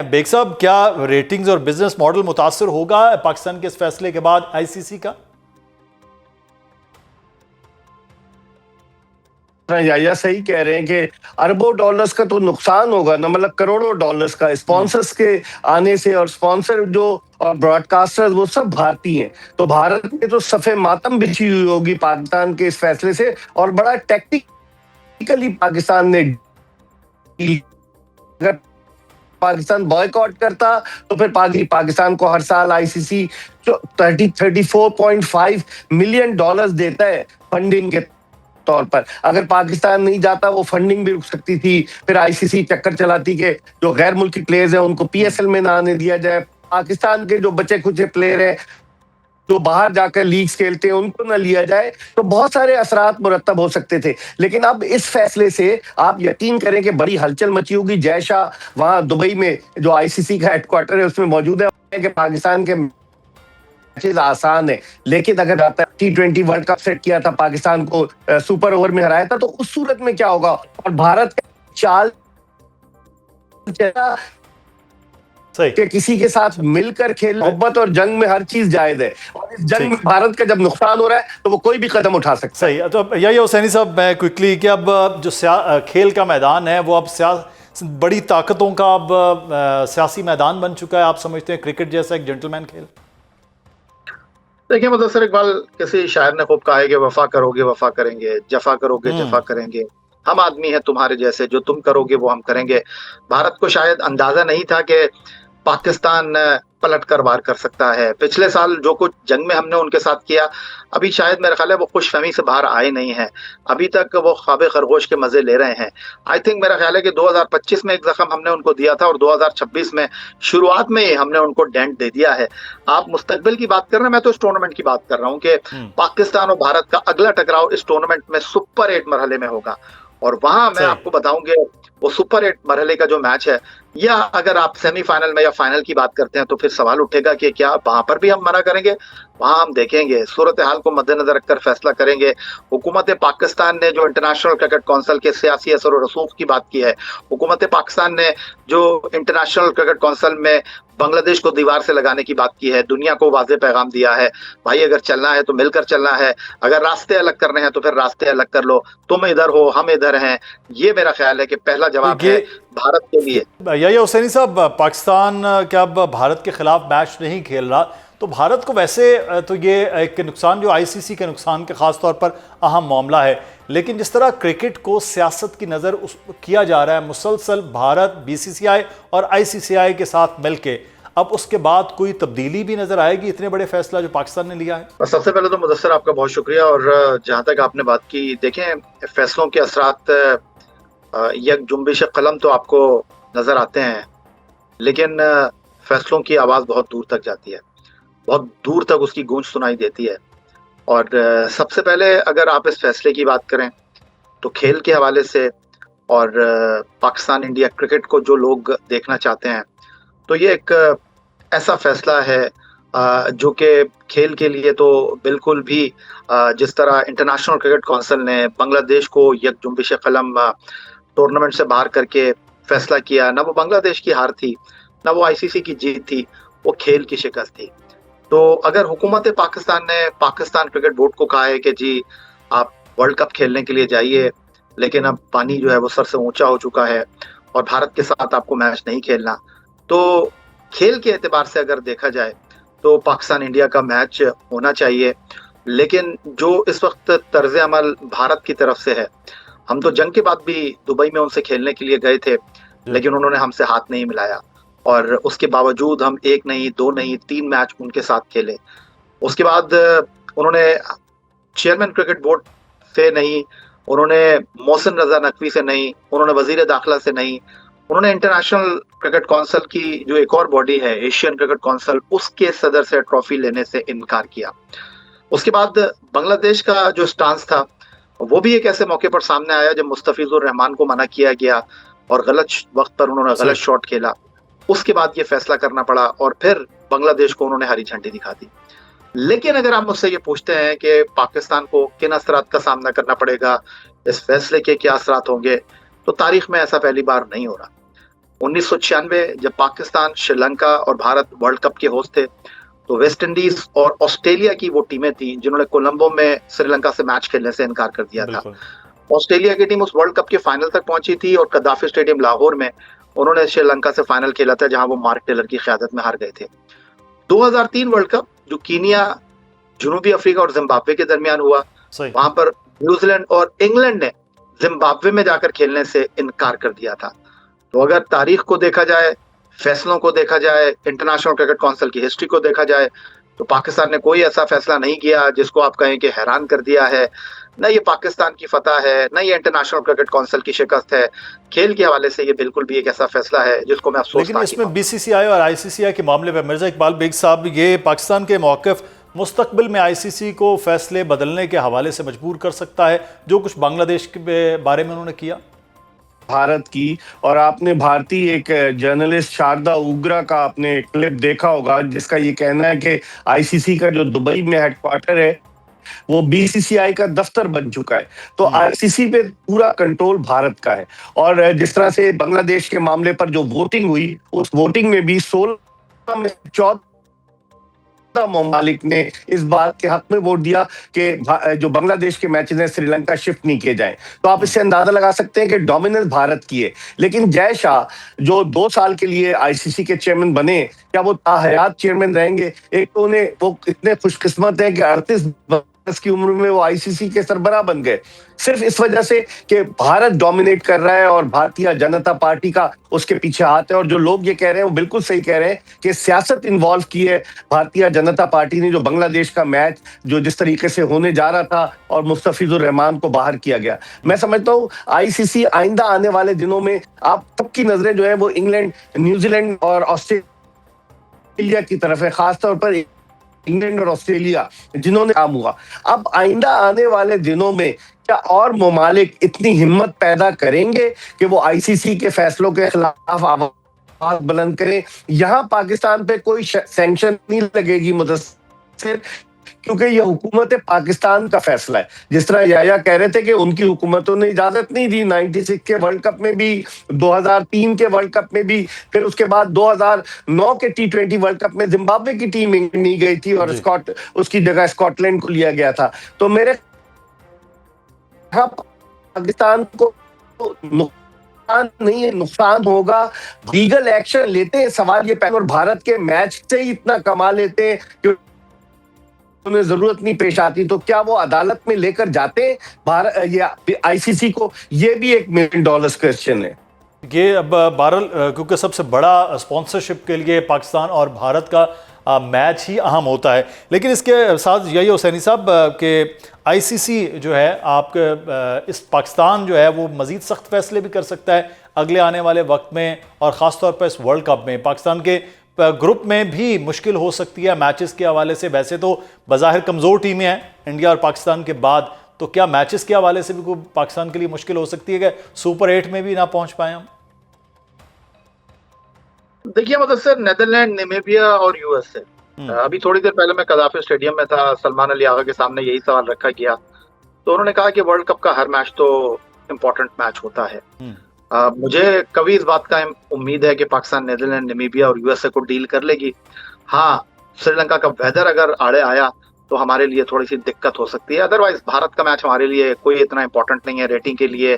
Bag साहब, क्या ratings और बिजनेस मॉडल मुतासर होगा पाकिस्तान के इस फैसले के बाद आईसीसी का? या सही कह रहे हैं कि अरबों डॉलर्स का तो नुकसान होगा ना, मतलब करोड़ों डॉलर्स का स्पॉन्सर्स के आने से। और स्पॉन्सर जो और ब्रॉडकास्टर्स वो सब भारतीय हैं, तो भारत में तो सफे मातम बिछी हुई होगी पाकिस्तान के इस फैसले से। और बड़ा टेक्निकली पाकिस्तान ने, अगर पाकिस्तान बॉयकॉट करता तो फिर पाकिस्तान को हर साल आईसीसी 34.5 मिलियन डॉलर्स देता है फंडिंग के तौर पर। अगर पाकिस्तान नहीं जाता वो फंडिंग भी रुक सकती थी। फिर आईसीसी चक्कर चलाती कि जो गैर मुल्की प्लेयर्स हैं उनको पीएसएल में ना आने दिया जाए, पाकिस्तान के जो बचे कुछ प्लेयर हैं जो बाहर जाकर लीग्स खेलते हैं उनको ना लिया जाए। तो बहुत सारे असरात मुरत्तब हो सकते थे। लेकिन अब इस फैसले से आप यकीन करें कि बड़ी हलचल मची होगी। जय शाह वहां दुबई में जो आईसीसी का हेडक्वार्टर है उसमें मौजूद है कि पाकिस्तान के मैचेस आसान है, लेकिन अगर T20 वर्ल्ड कप सेट किया था, पाकिस्तान को सुपर ओवर में हराया था, तो उस सूरत में क्या होगा। और भारत का चाल कि किसी के साथ मिलकर खेल, मोहब्बत और जंग में हर चीज जायज है। और इस जंग में भारत का जब नुकसान हो रहा है तो वो कोई भी कदम उठा सकता है। सही। तो यही हुसैनी साहब, मैं क्विकली कि अब जो खेल का मैदान है वो अब बड़ी ताकतों का अब सियासी मैदान बन चुका है। आप समझते हैं क्रिकेट जैसा एक जेंटलमैन खेल? देखिए मुदस्सिर इकबाल, किसी शायर ने खूब कहा है कि वफा करोगे वफा करेंगे, जफा करोगे जफा करेंगे, हम आदमी हैं तुम्हारे जैसे, जो तुम करोगे वो हम करेंगे। भारत को शायद अंदाजा नहीं था कि पाकिस्तान पलट कर वार कर सकता है। पिछले साल जो कुछ जंग में हमने उनके साथ किया, अभी शायद मेरा ख्याल है वो खुशफहमी से बाहर आए नहीं हैं। अभी तक वो ख्वाब खरगोश के मजे ले रहे हैं। आई थिंक मेरा ख्याल है कि 2025 में एक जख्म हमने उनको दिया था और 2026 में शुरुआत में ही हमने उनको डेंट दे दिया है। आप मुस्तकबिल की बात कर रहे हैं, मैं तो इस टूर्नामेंट की बात कर रहा हूँ कि पाकिस्तान और भारत का अगला टकराव इस टूर्नामेंट में सुपर 8 मरहले में होगा। और वहां मैं आपको बताऊंगे वो सुपर 8 मरहले का जो मैच है, या अगर आप सेमीफाइनल में या फाइनल की बात करते हैं तो फिर सवाल उठेगा कि क्या वहां पर भी हम मना करेंगे? वहां हम देखेंगे, सूरत हाल को मद्देनजर रखकर फैसला करेंगे। हुकूमत पाकिस्तान ने जो इंटरनेशनल क्रिकेट काउंसिल के सियासी असर और रसूख की बात की है, हुकूमत पाकिस्तान ने जो इंटरनेशनल क्रिकेट काउंसिल में बांग्लादेश को दीवार से लगाने की बात की है, दुनिया को वाज़ेह पैगाम दिया है, भाई अगर चलना है तो मिलकर चलना है, अगर रास्ते अलग करने हैं तो फिर रास्ते अलग कर लो, तुम इधर हो हम इधर हैं। ये मेरा ख्याल है कि पहला जवाब है भारत के लिए। यही हुसैनी साहब, पाकिस्तान क्या अब भारत के खिलाफ मैच नहीं खेल रहा, तो भारत को वैसे तो ये एक नुकसान जो आईसीसी के नुकसान के खास तौर पर अहम मामला है, लेकिन जिस तरह क्रिकेट को सियासत की नज़र किया जा रहा है मुसलसल, भारत बीसीसीआई और आईसीसीआई के साथ मिलके, अब उसके बाद कोई तब्दीली भी नजर आएगी इतने बड़े फैसला जो पाकिस्तान ने लिया है? सबसे पहले तो मुदस्सिर आपका बहुत शुक्रिया। और जहां तक आपने बात की, देखें फैसलों के असरात यक जुम्बिश कलम तो आपको नजर आते हैं, लेकिन फैसलों की आवाज़ बहुत दूर तक जाती है, बहुत दूर तक उसकी गूंज सुनाई देती है। और सबसे पहले अगर आप इस फैसले की बात करें तो खेल के हवाले से और पाकिस्तान इंडिया क्रिकेट को जो लोग देखना चाहते हैं, तो ये एक ऐसा फैसला है जो कि खेल के लिए तो बिल्कुल भी, जिस तरह इंटरनेशनल क्रिकेट काउंसिल ने बांग्लादेश को यक जुम्बिश कलम टूर्नामेंट से बाहर करके फैसला किया, ना वो बांग्लादेश की हार थी ना वो आईसीसी की जीत थी, वो खेल की शिकस्त थी। तो अगर हुकूमत पाकिस्तान ने पाकिस्तान क्रिकेट बोर्ड को कहा है कि जी आप वर्ल्ड कप खेलने के लिए जाइए, लेकिन अब पानी जो है वो सर से ऊंचा हो चुका है और भारत के साथ आपको मैच नहीं खेलना, तो खेल के एतबार से अगर देखा जाए तो पाकिस्तान इंडिया का मैच होना चाहिए। लेकिन जो इस वक्त तर्ज अमल भारत की तरफ से है, हम तो जंग के बाद भी दुबई में उनसे खेलने के लिए गए थे, लेकिन उन्होंने हमसे हाथ नहीं मिलाया और उसके बावजूद हम 1 नहीं 2 नहीं 3 मैच उनके साथ खेले। उसके बाद उन्होंने चेयरमैन क्रिकेट बोर्ड से नहीं, उन्होंने मोहसिन रजा नकवी से नहीं, उन्होंने वजीर दाखिला से नहीं, उन्होंने इंटरनेशनल क्रिकेट काउंसिल की जो एक और बॉडी है एशियन क्रिकेट काउंसिल, उसके सदर से ट्रॉफी लेने से इनकार किया। उसके बाद बांग्लादेश का जो स्टांस था वो भी एक ऐसे मौके पर सामने आया जब मुस्तफिजुर रहमान को मना किया गया और गलत वक्त पर उन्होंने गलत शॉट खेला। उसके बाद ये फैसला करना पड़ा और फिर बांग्लादेश को उन्होंने हरी झंडी दिखा दी। लेकिन अगर आप मुझसे ये पूछते हैं कि पाकिस्तान को किन असरात का सामना करना पड़ेगा, इस फैसले के क्या असरात होंगे, तो तारीख में ऐसा पहली बार नहीं हो रहा। 1996 जब पाकिस्तान, श्रीलंका और भारत वर्ल्ड कप के होस्ट थे, तो वेस्ट इंडीज और ऑस्ट्रेलिया की वो टीमें थी जिन्होंने कोलंबो में श्रीलंका से मैच खेलने से इनकार कर दिया था। ऑस्ट्रेलिया की टीम उस वर्ल्ड कप के फाइनल तक पहुंची थी और कद्दाफी स्टेडियम लाहौर में उन्होंने श्रीलंका से फाइनल खेला था, जहां वो मार्क टेलर की क़यादत में हार गए थे। 2003 वर्ल्ड कप जो कीनिया, जनूबी अफ्रीका और जिम्बाब्वे के दरमियान हुआ, वहां पर न्यूजीलैंड और इंग्लैंड ने जिम्बाब्वे में जाकर खेलने से इनकार कर दिया था। तो अगर तारीख को देखा जाए, फैसलों को देखा जाए, इंटरनेशनल क्रिकेट काउंसिल की हिस्ट्री को देखा जाए, तो पाकिस्तान ने कोई ऐसा फैसला नहीं किया जिसको आप कहें कि हैरान कर दिया है। न ये पाकिस्तान की फतह है, न ये इंटरनेशनल क्रिकेट काउंसिल की शिकस्त है। खेल के हवाले से ये बिल्कुल भी एक ऐसा फैसला है जिसको मैं अफसोस। लेकिन इसमें बीसीसीआई और आईसीसीआई के मामले में मिर्जा इकबाल बेग साहब, ये पाकिस्तान के मौक़िफ़ मुस्तकबिल में आईसीसी को फैसले बदलने के हवाले से मजबूर कर सकता है, जो कुछ बांग्लादेश के बारे में उन्होंने किया। भारत की, और आपने भारतीय एक जर्नलिस्ट शारदा उग्रा का आपने क्लिप देखा होगा जिसका ये कहना है कि आईसीसी का जो दुबई में हेडक्वार्टर है वो बीसीसीआई का दफ्तर बन चुका है। तो आईसीसी पे पूरा कंट्रोल भारत का है। और जिस तरह से बांग्लादेश के मामले पर जो वोटिंग हुई, उस वोटिंग में भी 16 में 14 ममालिक ने इस बात के हक में वोट दिया कि जो बांग्लादेश के मैचेस हैं श्रीलंका शिफ्ट नहीं किए जाएं। तो आप इससे अंदाजा लगा सकते हैं कि डोमिनेंस भारत की है। लेकिन जय शाह जो 2 साल के लिए आईसीसी के चेयरमैन बने, क्या वो ताहयात चेयरमैन रहेंगे? एक तो उन्हें वो इतने खुशकिस्मत हैं कि 38 की उम्र में वो आईसीसी के सरबराह बन गए, सिर्फ इस वजह से कि भारत डोमिनेट कर रहा है और भारतीय जनता पार्टी का उसके पीछे हाथ है। और जो लोग ये कह रहे हैं वो बिल्कुल सही कह रहे हैं कि सियासत इन्वॉल्व की है भारतीय जनता पार्टी ने। जो बांग्लादेश का मैच जो जिस तरीके से होने जा रहा था और मुस्तफिजुर रहमान को बाहर किया गया, मैं समझता हूँ आईसीसी आइंदा आने वाले दिनों में आप सबकी नजरें जो है वो इंग्लैंड, न्यूजीलैंड और ऑस्ट्रेलिया की तरफ है, खासतौर पर इंग्लैंड और ऑस्ट्रेलिया जिन्होंने काम हुआ। अब आइंदा आने वाले दिनों में क्या और ममालिक इतनी हिम्मत पैदा करेंगे कि वो आईसीसी के फैसलों के खिलाफ आवाज बुलंद करें? यहाँ पाकिस्तान पे कोई सैंक्शन नहीं लगेगी मुदस्सिर, क्योंकि यह हुकूमत पाकिस्तान का फैसला है। जिस तरह याया कह रहे थे कि उनकी हुकूमतों ने इजाजत नहीं दी 96 के वर्ल्ड कप में भी, 2003 के वर्ल्ड कप में भी, फिर उसके बाद 2009 के T20 वर्ल्ड कप में जिम्बाब्वे की टीम नहीं गई थी और उसकी जगह स्कॉटलैंड को लिया गया था। तो मेरे पाकिस्तान को नुकसान नहीं है, नुकसान होगा। लीगल एक्शन लेते हैं, सवाल ये और भारत के मैच से ही इतना कमा लेते हैं कि उन्हें जरूरत नहीं पेश आती, तो क्या वो अदालत में लेकर जाते हैं भारत या आईसीसी को? ये भी $1 मिलियन क्वेश्चन है। ये अब बहरहाल क्योंकि सबसे बड़ा स्पॉन्सरशिप के लिए पाकिस्तान और भारत का मैच ही अहम होता है। लेकिन इसके साथ यही हुसैनी साहब कि आईसीसी जो है आपके इस पाकिस्तान जो है वो मज़ीद सख्त फैसले भी कर सकता है अगले आने वाले वक्त में, और ख़ास तौर पर इस वर्ल्ड कप में पाकिस्तान के ग्रुप में भी मुश्किल हो सकती है मैचेस के हवाले से। वैसे तो बज़ाहिर कमज़ोर टीमें हैं इंडिया और पाकिस्तान के बाद, तो क्या मैचेस के हवाले से भी कोई पाकिस्तान के लिए मुश्किल हो सकती है कि सुपर 8 में भी ना पहुंच पाए हम? देखिए मुदस्सिर, नेदरलैंड, नामीबिया और यूएसए, अभी थोड़ी देर पहले मैं कद्दाफी स्टेडियम में था, सलमान अली आगा के सामने यही सवाल रखा गया, तो उन्होंने कहा कि वर्ल्ड कप का हर मैच तो इम्पोर्टेंट मैच होता है। मुझे कभी इस बात का उम्मीद है कि पाकिस्तान नीदरलैंड, नामीबिया और यूएसए को डील कर लेगी। हाँ, श्रीलंका का वेदर अगर आड़े आया तो हमारे लिए थोड़ी सी दिक्कत हो सकती है। अदरवाइज भारत का मैच हमारे लिए कोई इतना इंपॉर्टेंट नहीं है रेटिंग के लिए।